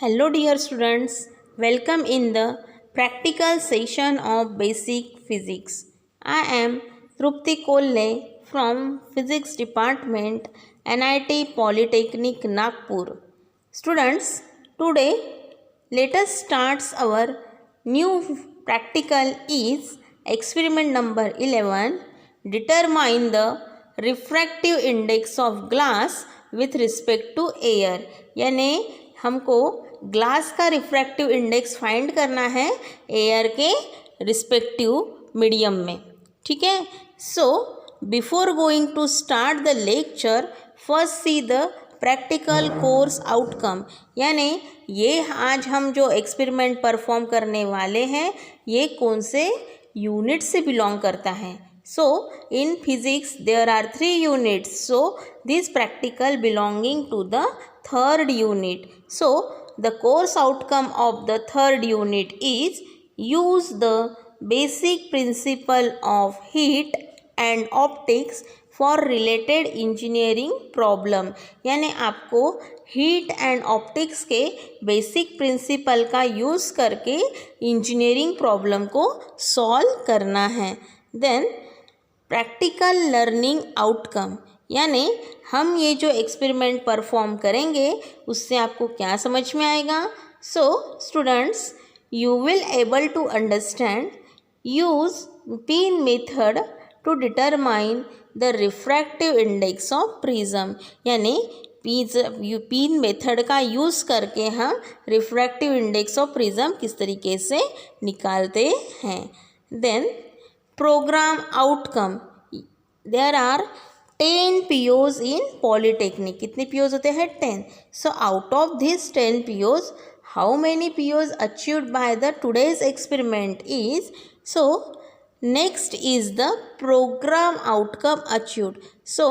Hello dear students, welcome in the practical session of basic physics. I am Trupti Kolle from Physics Department, NIT Polytechnic Nagpur. Students, today let us start our new practical is experiment number 11. Determine the refractive index of glass with respect to air. यानी हमको glass का refractive index find करना है air के respective medium में. ठीक है. So before going to start the lecture first see the practical course outcome. यानी ये आज हम जो एक्सपेरिमेंट परफॉर्म करने वाले हैं ये कौन से यूनिट से बिलोंग करता है. So in physics there are 3 units. So this practical belonging to the third unit. So the course outcome of the third unit is use the basic principle of heat and optics for related engineering problem. यानी आपको heat and optics के basic principle का use करके engineering problem को solve करना है. Then practical learning outcome. यानी हम ये जो एक्सपेरिमेंट परफॉर्म करेंगे उससे आपको क्या समझ में आएगा. So students you will able to understand use pin method to determine the refractive index of prism. यानी पीन मेथड का यूज़ करके हम रिफ्रैक्टिव इंडेक्स ऑफ प्रिज्म किस तरीके से निकालते हैं. Then program outcome. There are 10 POs in Polytechnic. कितने POs होते हैं 10. So out of these 10 POs, how many POs achieved by the today's experiment is, so next is the program outcome achieved. So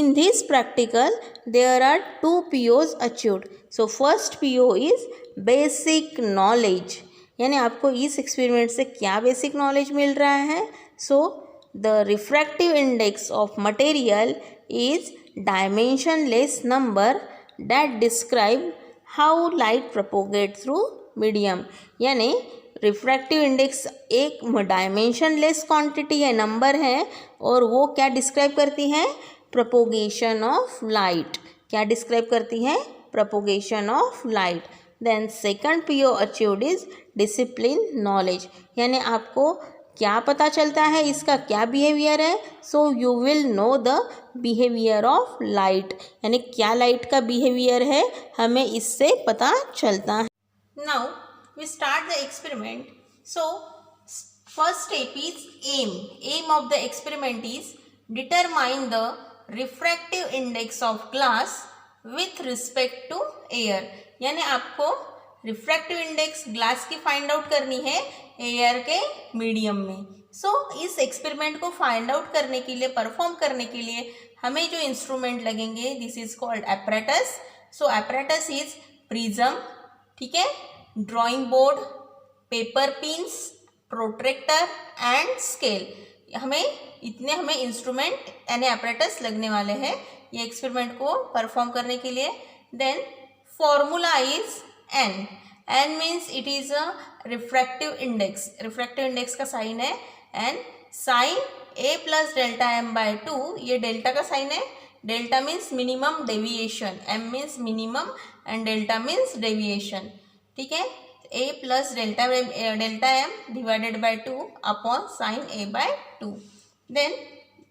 in this practical there are 2 POs achieved. So first PO is basic knowledge. यानी आपको इस experiment से क्या basic knowledge मिल रहा है. So the refractive index of material is dimensionless number that describe how light propagate through medium. यानी refractive index एक डायमेंशनलेस क्वांटिटी है, नंबर है, और वो क्या डिस्क्राइब करती है, प्रोपोगेशन ऑफ लाइट. क्या डिस्क्राइब करती है, propagation of light. Then second PO achieved is discipline knowledge. यानी आपको क्या पता चलता है, इसका क्या बिहेवियर है. So you will know the behaviour of light. यानी क्या लाइट का बिहेवियर है हमें इससे पता चलता है. Now we start the experiment. So first step is aim of the experiment is determine the refractive index of glass with respect to air. यानी आपको रिफ्रैक्टिव इंडेक्स ग्लास की फाइंड आउट करनी है एयर के मीडियम में. सो इस experiment को find out करने के लिए, परफॉर्म करने के लिए हमें जो इंस्ट्रूमेंट लगेंगे this is called apparatus. So apparatus is prism, ठीक है, drawing board, paper pins, protractor and scale. हमें इंस्ट्रूमेंट यानी एपरेटस लगने वाले हैं ये एक्सपेरिमेंट को परफॉर्म करने के लिए. Then formula is n. n means it is a refractive index. refractive index का साइन है n. Sine a plus delta m by 2. ये डेल्टा का साइन है. Delta means minimum deviation, m means minimum and delta means deviation. ठीक है. a plus delta m divided by 2 upon sin a by 2. then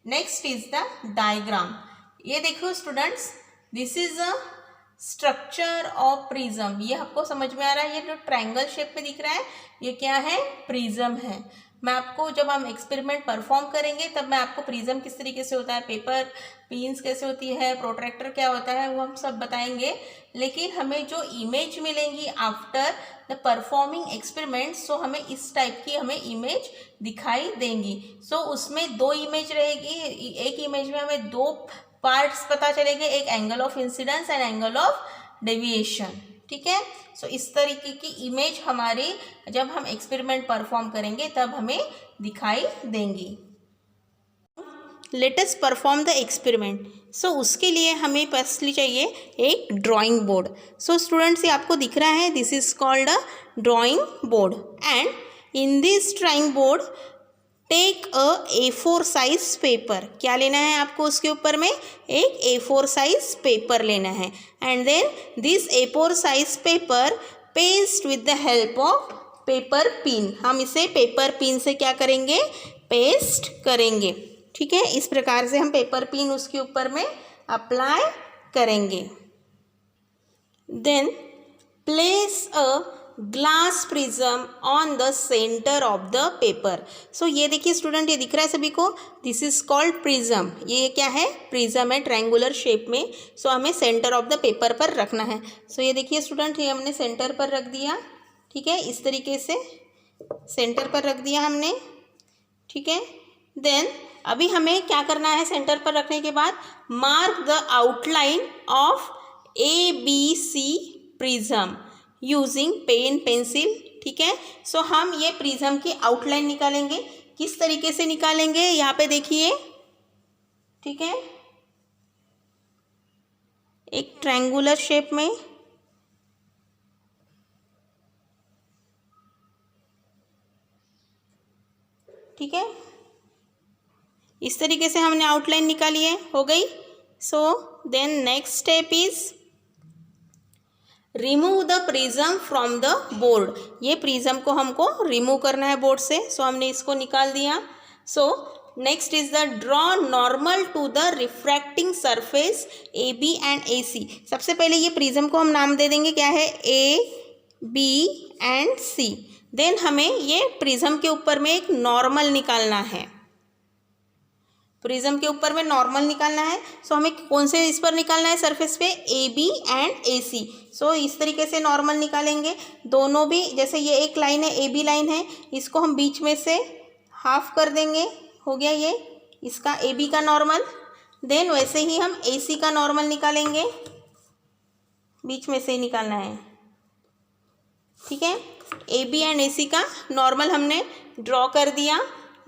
next is the diagram. ये देखो students, this is a structure of prism. ये आपको समझ में आ रहा है, ये जो ट्रायंगल शेप में दिख रहा है ये क्या है, प्रिज्म है. मैं आपको जब हम एक्सपेरिमेंट परफॉर्म करेंगे तब मैं आपको प्रिज्म किस तरीके से होता है, पेपर पिन्स कैसे होती है, प्रोट्रैक्टर क्या होता है, वो हम सब बताएंगे. लेकिन हमें जो इमेज मिलेंगी आफ्टर द परफॉर्मिंग एक्सपेरिमेंट, सो हमें इस टाइप की हमें इमेज दिखाई देंगी. सो उसमें 2 इमेज रहेगी. एक इमेज में हमें 2 पार्ट्स पता चलेंगे, एक angle of incidence and angle of deviation. ठीक है. सो इस तरीके की इमेज हमारी जब हम एक्सपेरिमेंट परफॉर्म करेंगे तब हमें दिखाई देंगी. Let us perform the experiment. So उसके लिए हमें फर्स्टली चाहिए एक ड्राइंग बोर्ड। सो स्टूडेंट्स, ये आपको दिख रहा है, this is called a drawing board. And in this drawing board take a A4 size paper. क्या लेना है आपको उसके ऊपर में? एक A4 साइज पेपर लेना है। And then this A4 size paper paste with the help of paper pin. हम इसे पेपर पिन से क्या करेंगे? पेस्ट करेंगे। ठीक है, इस प्रकार से हम पेपर पिन उसके ऊपर में अप्लाई करेंगे। Then place a glass prism on the center of the paper. So ये देखिए स्टूडेंट, ये दिख रहा है सभी को, दिस इज कॉल्ड प्रिज्म। ये क्या है? प्रिज्म है, ट्रायंगुलर शेप में। सो हमें सेंटर ऑफ द पेपर पर रखना है। सो ये देखिए स्टूडेंट, ये हमने सेंटर पर रख दिया। ठीक है, इस तरीके से सेंटर पर रख दिया हमने। ठीक है, देन अभी हमें क्या करना है? सेंटर पर रखने के बाद mark the outline of ABC prism using pen pencil. ठीक है, सो हम ये प्रिज्म की आउटलाइन निकालेंगे। किस तरीके से निकालेंगे? यहाँ पे देखिए, ठीक है, एक ट्रायंगुलर शेप में। ठीक है, इस तरीके से हमने आउटलाइन निकाली है, हो गई। So then next step is remove the prism from the board. ये प्रिज्म को हमको रिमूव करना है बोर्ड से। सो हमने इसको निकाल दिया। So next is the draw normal to the refracting surface AB and AC। सबसे पहले ये प्रिज्म को हम नाम दे देंगे, क्या है? A, B and C। Then हमें ये प्रिज्म के ऊपर में एक नॉर्मल निकालना है। प्रिज्म के ऊपर में नॉर्मल निकालना है। सो हमें कौन से इस पर निकालना है? सरफेस पे AB एंड AC। सो इस तरीके से नॉर्मल निकालेंगे दोनों भी। जैसे ये एक लाइन है, AB लाइन है, इसको हम बीच में से हाफ कर देंगे, हो गया ये इसका AB का नॉर्मल। देन वैसे ही हम AC का नॉर्मल निकालेंगे, बीच में से ही निकालना है। ठीक है, AB एंड AC का नॉर्मल हमने ड्रॉ कर दिया।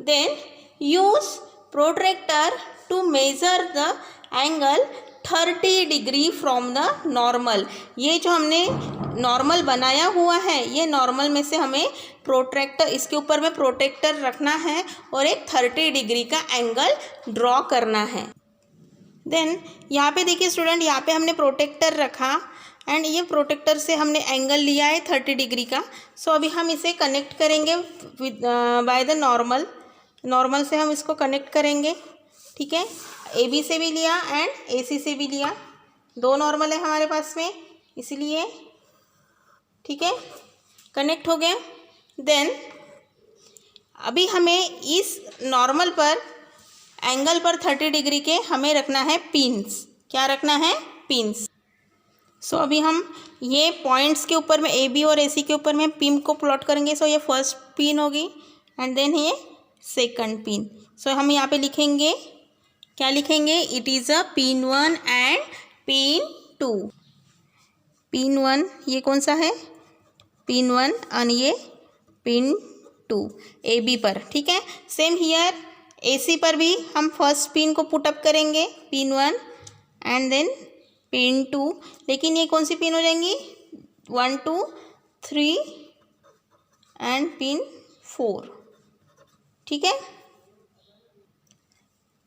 Then use protractor to measure the angle 30 degree from the normal. ये जो हमने नॉर्मल बनाया हुआ है, ये नॉर्मल में से हमें प्रोट्रैक्टर, इसके ऊपर में प्रोट्रैक्टर रखना है और एक 30 डिग्री का एंगल ड्रॉ करना है। देन यहाँ पे देखिए स्टूडेंट, यहाँ पे हमने प्रोट्रैक्टर रखा एंड ये प्रोट्रैक्टर से हमने एंगल लिया है 30 डिग्री का। सो अभी हम इसे कनेक्ट करेंगे with by the normal. Normal से हम इसको कनेक्ट करेंगे। ठीक है, AB से भी लिया एंड AC से भी लिया, दो नॉर्मल है हमारे पास में, इसलिए ठीक है, कनेक्ट हो गया। देन अभी हमें इस नॉर्मल पर एंगल पर 30 डिग्री के हमें रखना है पिन्स। क्या रखना है? पिन्स। सो अभी हम ये पॉइंट्स के ऊपर में AB और AC के ऊपर में पिन को प्लॉट करेंगे। सो ये फर्स्ट पिन होगी एंड देन ये सेकंड पिन। सो हम यहाँ पे लिखेंगे, क्या लिखेंगे? It is a pin 1 and pin 2। Pin 1 ये कौन सा है? पिन 1 और ये पिन 2 AB पर। ठीक है, सेम हियर AC पर भी हम फर्स्ट पिन को पुटअप करेंगे, पिन 1 एंड देन पिन 2। लेकिन ये कौन सी पिन हो जाएंगी? 1 2 3 एंड पिन 4। ठीक है,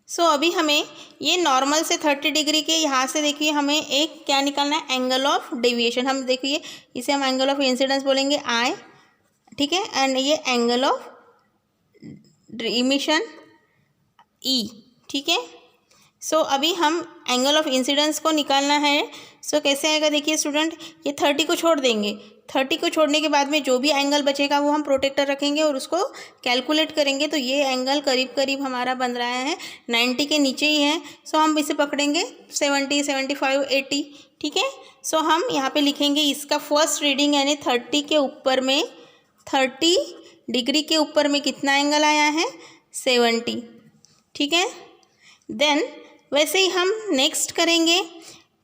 सो अभी हमें ये नॉर्मल से 30 डिग्री के यहाँ से देखिए हमें एक क्या निकालना है? Angle of deviation. हम देखिए इसे हम एंगल ऑफ इंसिडेंस बोलेंगे I। ठीक है, एंड ये एंगल ऑफ इमिशन E। ठीक है, सो अभी हम एंगल ऑफ इंसिडेंस को निकालना है। सो कैसे आएगा? देखिए स्टूडेंट, ये 30 को छोड़ देंगे। 30 को छोड़ने के बाद में जो भी एंगल बचेगा वो हम प्रोटेक्टर रखेंगे और उसको कैलकुलेट करेंगे। तो ये एंगल करीब करीब हमारा बन रहा है 90 के नीचे ही है। सो हम इसे पकड़ेंगे 70 75 80। ठीक है, सो हम यहाँ पे लिखेंगे इसका फर्स्ट रीडिंग यानी 30 के ऊपर में 30 डिग्री के ऊपर में कितना एंगल आया है? 70। ठीक है, देन वैसे ही हम नेक्स्ट करेंगे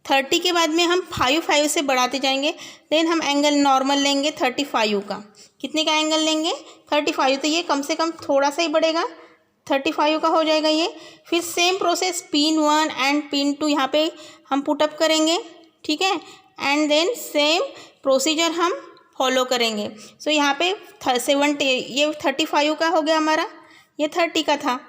30 के बाद में हम 5 से बढ़ाते जाएंगे। देन हम एंगल नॉर्मल लेंगे 35 का। कितने का एंगल लेंगे? 35। तो ये कम से कम थोड़ा सा ही बढ़ेगा, 35 का हो जाएगा ये। फिर same process pin 1 and pin 2 यहाँ पे हम पुटअप करेंगे, ठीक है, एंड देन सेम प्रोसीजर हम फॉलो करेंगे। सो यहाँ पे 70, ये 35 का हो गया हमारा, ये 30 का था।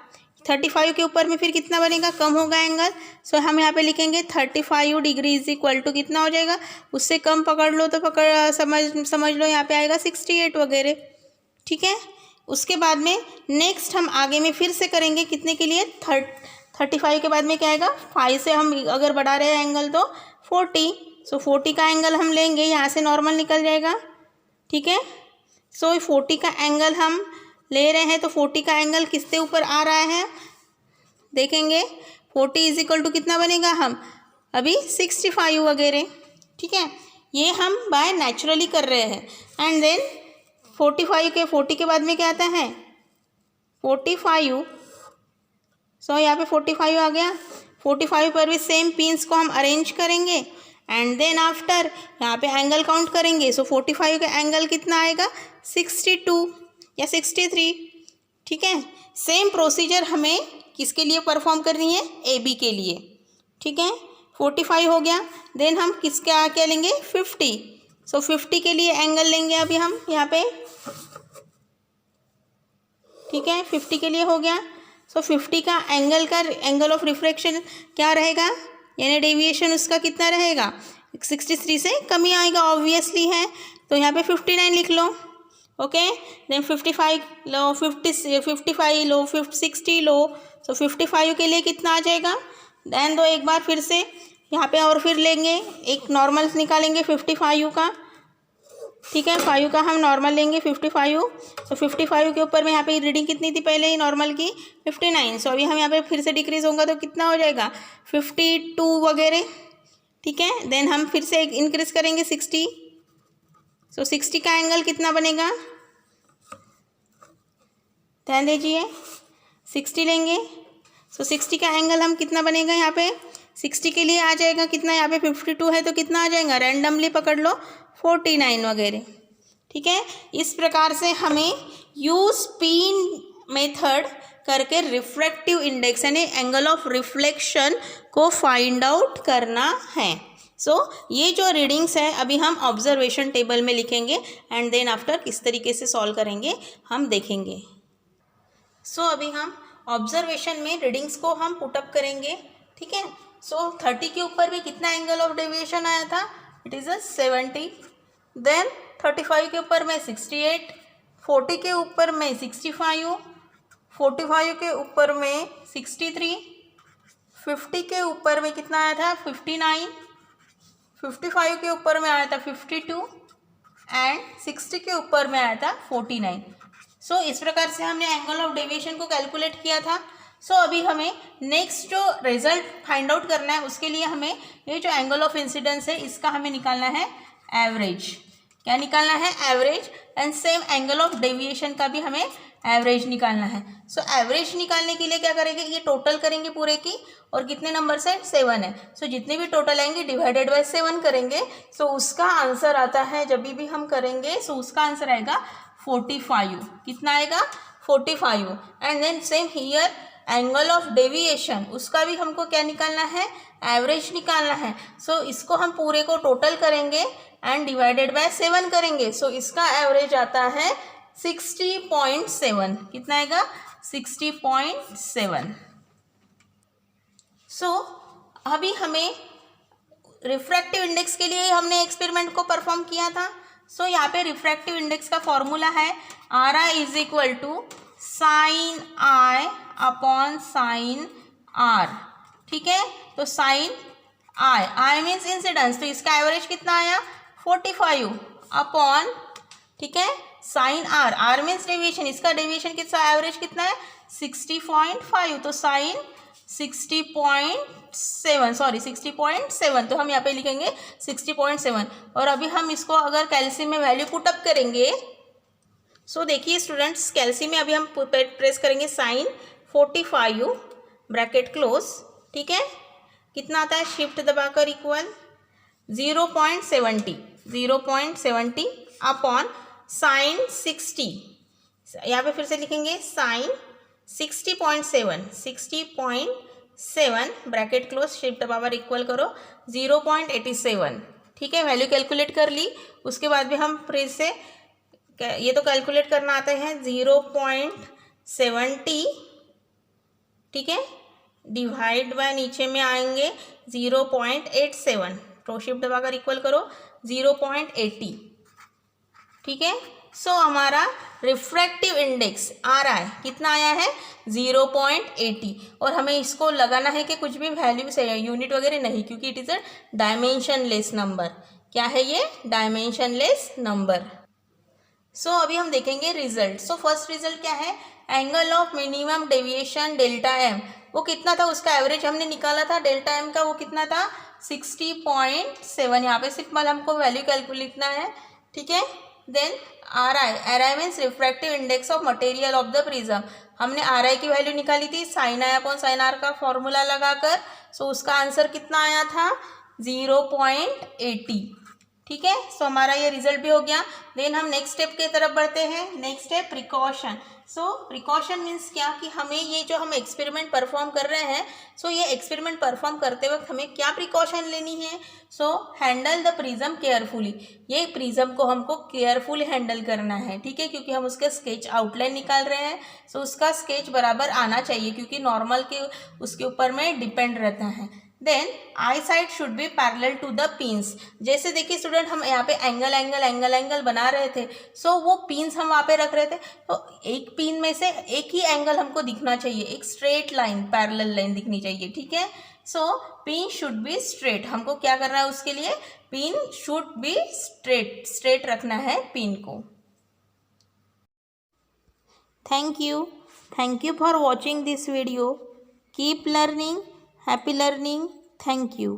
35 के ऊपर में फिर कितना बनेगा, कम होगा एंगल। सो हम यहाँ पे लिखेंगे 35 डिग्री इज इक्वल टू कितना हो जाएगा, उससे कम पकड़ लो तो समझ लो यहाँ पे आएगा 68 वगैरह, ठीक है। उसके बाद में नेक्स्ट हम आगे में फिर से करेंगे कितने के लिए, 35 के बाद में क्या आएगा, 5 से हम अगर बढ़ा रहे हैं एंगल तो 40। सो 40 का एंगल हम लेंगे, यहाँ से नॉर्मल निकल जाएगा, ठीक है। सो 40 का एंगल हम ले रहे हैं, तो 40 का एंगल किसके ऊपर आ रहा है देखेंगे। 40 इज इक्वल टू कितना बनेगा, हम अभी 65 वगैरह, ठीक है। ये हम बाय नेचुरली कर रहे हैं। एंड देन 40 के बाद में क्या आता है 45। सो यहाँ पे 45 आ गया। 45 पर भी सेम पिंस को हम अरेंज करेंगे एंड देन आफ्टर यहाँ पे एंगल काउंट करेंगे। सो 45 का एंगल कितना आएगा, 62 या 63, ठीक है। सेम प्रोसीजर हमें किसके लिए परफॉर्म करनी है, AB के लिए, ठीक है। 45 हो गया, देन हम किसके क्या लेंगे, 50। सो 50 के लिए एंगल लेंगे अभी हम यहाँ पे, ठीक है। 50 के लिए हो गया। सो 50 का एंगल ऑफ रिफ्रैक्शन क्या रहेगा, यानी डेविएशन उसका कितना रहेगा, 63 से कम ही आएगा, ऑब्वियसली है। तो यहाँ पे 59 लिख लो, ओके। देन 55 लो, 55 लो, 60 लो। सो 55 के लिए कितना आ जाएगा, देन दो एक बार फिर से यहाँ पे और फिर लेंगे, एक नॉर्मल निकालेंगे 55 का, ठीक है। 5 का हम नॉर्मल लेंगे 55। तो 55 के ऊपर में यहाँ पे रीडिंग कितनी थी पहले ही नॉर्मल की, 59। सो अभी हम यहाँ पे फिर से डिक्रीज होगा तो कितना हो जाएगा, 52 वगैरह, ठीक है। देन हम फिर से इंक्रीज करेंगे 60। सो 60 का एंगल कितना बनेगा, ध्यान दीजिए, 60 लेंगे। सो 60 का एंगल हम कितना बनेगा, यहाँ पे 60 के लिए आ जाएगा कितना, यहाँ पे 52 है तो कितना आ जाएगा, रैंडमली पकड़ लो 49 वगैरह, ठीक है। इस प्रकार से हमें यूज पिन मेथड करके रिफ्रैक्टिव इंडेक्स यानी एंगल ऑफ रिफ्लेक्शन को फाइंड आउट करना है। सो ये जो रीडिंग्स है अभी हम ऑब्जर्वेशन टेबल में लिखेंगे एंड देन आफ्टर किस तरीके से सॉल्व करेंगे हम देखेंगे। सो अभी हम ऑब्जर्वेशन में रीडिंग्स को हम पुटअप करेंगे, ठीक है। सो 30 के ऊपर भी कितना एंगल ऑफ डेविएशन आया था, इट इज़ 70। देन 35 के ऊपर में 68, 40 के ऊपर में 65, 45 के ऊपर में 63, 50 के ऊपर में कितना आया था 59, 55 के ऊपर में आया था 52 एंड 60 के ऊपर में आया था 49। सो इस प्रकार से हमने एंगल ऑफ डेविएशन को कैलकुलेट किया था। सो अभी हमें नेक्स्ट जो रिजल्ट फाइंड आउट करना है उसके लिए हमें ये जो एंगल ऑफ इंसिडेंस है इसका हमें निकालना है एवरेज। क्या निकालना है, average. And same angle of deviation का भी हमें एवरेज निकालना है। सो एवरेज निकालने के लिए क्या करेंगे, ये टोटल करेंगे पूरे की, और कितने नंबर से 7 है। सो जितने भी टोटल आएंगे डिवाइडेड बाय 7 करेंगे। सो उसका आंसर आता है, जब भी हम करेंगे सो उसका आंसर आएगा 45। कितना आएगा 45। And then same here angle of deviation उसका भी हमको क्या निकालना है, एवरेज निकालना है। सो इसको हम पूरे को टोटल करेंगे एंड डिवाइडेड बाय 7 करेंगे। सो इसका एवरेज आता है 60.7। कितना आएगा 60.7। सो अभी हमें रिफ्रैक्टिव इंडेक्स के लिए हमने एक्सपेरिमेंट को परफॉर्म किया था। सो यहाँ पे रिफ्रैक्टिव इंडेक्स का फॉर्मूला है RI is equal to sine I upon sine R, ठीक है। तो साइन I मीन्स इंसिडेंस, तो इसका एवरेज कितना आया 45 अपॉन, ठीक है, साइन R मीन्स डेविएशन, इसका डेविएशन कितना एवरेज कितना है 60.5, तो साइन 60.7 तो हम यहाँ पे लिखेंगे 60.7। और अभी हम इसको अगर कैल्शियम में वैल्यू पुटअप करेंगे, सो देखिए स्टूडेंट्स, कैल्शियम में अभी हम प्रेस करेंगे साइन 45 ब्रैकेट क्लोज, ठीक है। कितना आता है, शिफ्ट दबाकर इक्वल 0.70 अपॉन साइन 60, यहाँ पे फिर से लिखेंगे sine 60.7 bracket close, shift power equal करो 0.87। ठीक है, वैल्यू कैलकुलेट कर ली। उसके बाद भी हम फिर से ये तो कैलकुलेट करना आता है 0.70, ठीक है, डिवाइड बाय नीचे में आएंगे 0.87, तो शिफ्ट दबाकर इक्वल करो 0.80। ठीक है, सो हमारा रिफ्रैक्टिव इंडेक्स आ रहा है, कितना आया है 0.80, और हमें इसको लगाना है कि कुछ भी वैल्यू से यूनिट वगैरह नहीं, क्योंकि it is a dimensionless number. क्या है ये? Dimensionless number. सो अभी हम देखेंगे रिजल्ट। सो फर्स्ट रिजल्ट क्या है? Angle of minimum deviation delta M, वो कितना था, उसका एवरेज हमने निकाला था डेल्टा एम का, वो कितना था 60.7। यहाँ पे सिर्फ हमको वैल्यू कैलकुलेट लिखना है। ठीक है, then R I means refractive index of material of the prism, हमने आर आई की वैल्यू निकाली थी sine I upon sine R का फॉर्मूला लगाकर। सो उसका आंसर कितना आया था 0.80। ठीक है, सो हमारा ये रिजल्ट भी हो गया। देन हम नेक्स्ट स्टेप की तरफ बढ़ते हैं। नेक्स्ट है प्रिकॉशन। सो प्रिकॉशन मीन्स क्या कि हमें ये जो हम एक्सपेरिमेंट परफॉर्म कर रहे हैं, सो ये एक्सपेरिमेंट परफॉर्म करते वक्त हमें क्या प्रिकॉशन लेनी है? सो हैंडल द प्रिज्म केयरफुली, ये प्रिज्म को हमको केयरफुली हैंडल करना है। ठीक है, क्योंकि हम उसके स्केच आउटलाइन निकाल रहे हैं, सो उसका स्केच बराबर आना चाहिए, क्योंकि नॉर्मल के उसके ऊपर में डिपेंड रहता है। Then eye side should be parallel to the pins. जैसे देखिए स्टूडेंट, हम यहाँ पे एंगल बना रहे थे, सो वो पिंस हम वहाँ पे रख रहे थे, तो एक पिन में से एक ही एंगल हमको दिखना चाहिए, एक स्ट्रेट लाइन, पैरेलल लाइन दिखनी चाहिए। ठीक है, सो पिन शुड बी स्ट्रेट, हमको क्या करना है उसके लिए? पिन शुड बी स्ट्रेट रखना है पिन को। Thank you for watching this video. Keep learning, happy learning. Thank you.